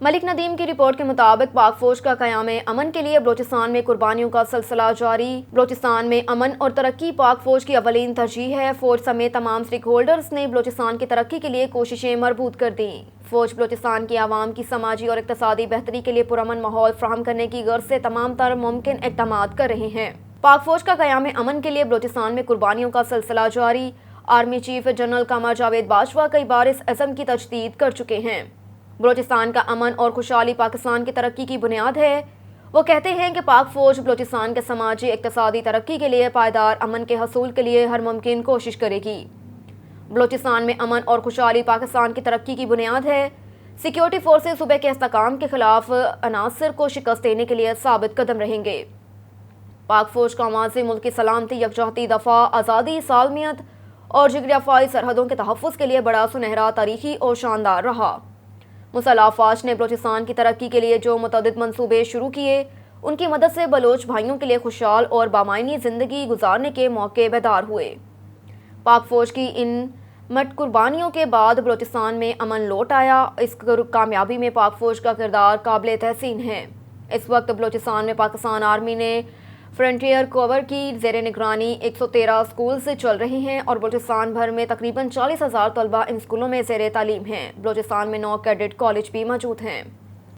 मलिक नदीम की रिपोर्ट के मुताबिक पाक फौज का क़याम अमन के लिए बलोचिस्तान में कुर्बानियों का सिलसिला जारी। बलोचिस्तान में अमन और तरक्की पाक फौज की अवलीन तरजीह है। फौज समेत तमाम स्टेक होल्डर्स ने बलोचिस्तान की तरक्की के लिए कोशिशें मरबूत कर दी। फौज बलोचिस्तान की आवाम की समाजी और इक़्तिसादी बेहतरी के लिए पुरअमन माहौल फराहम करने की गर्ज से तमाम तर मुमकिन इक़दामात कर रहे हैं। पाक फौज का क़याम अमन के लिए बलोचिस्तान में कुर्बानियों का सिलसिला जारी। Army chief general Qamar Javed Bajwa कई बार इस अज़म की तजदीद कर चुके हैं। बलोचिस्तान का अमन और खुशहाली पाकिस्तान की तरक्की की बुनियाद है। वो कहते हैं कि पाक फौज बलोचिस्तान के समाजी इक़्तिसादी तरक्की के लिए पायदार अमन के हसूल के लिए हर मुमकिन कोशिश करेगी। बलोचिस्तान में अमन और खुशहाली पाकिस्तान की तरक्की की बुनियाद है। सिक्योरिटी फोर्सेस सूबे के इस्तेहकाम के खिलाफ अनासर को शिकस्त देने के लिए साबित कदम रहेंगे। पाक फौज का माज़ी मुल्क की सलामती, यकजहती, दफा, आज़ादी, सालमियत और जिगरफाई सरहदों के तहफ़्फ़ुज़ के लिए बड़ा सुनहरा, तारीखी और शानदार रहा। मुसल्लह अफ़वाज ने बलोचिस्तान की तरक्की के लिए जो मुतअद्दिद मंसूबे शुरू किए, उनकी मदद से बलोच भाइयों के लिए खुशहाल और बामायनी ज़िंदगी गुजारने के मौके बेदार हुए। पाक फौज की इन मट कुर्बानियों के बाद बलोचिस्तान में अमन लौट आया। इस कामयाबी में पाक फौज का किरदार काबिल तहसीन है। इस वक्त बलोचिस्तान में पाकिस्तान आर्मी ने फ्रंटियर कवर की ज़ेर निगरानी 113 स्कूल से चल रहे हैं और बलोचिस्तान भर में तकरीबन 40,000 तलबा इन स्कूलों में ज़ेर तालीम हैं। बलोचिस्तान में 9 कैडेट कॉलेज भी मौजूद हैं।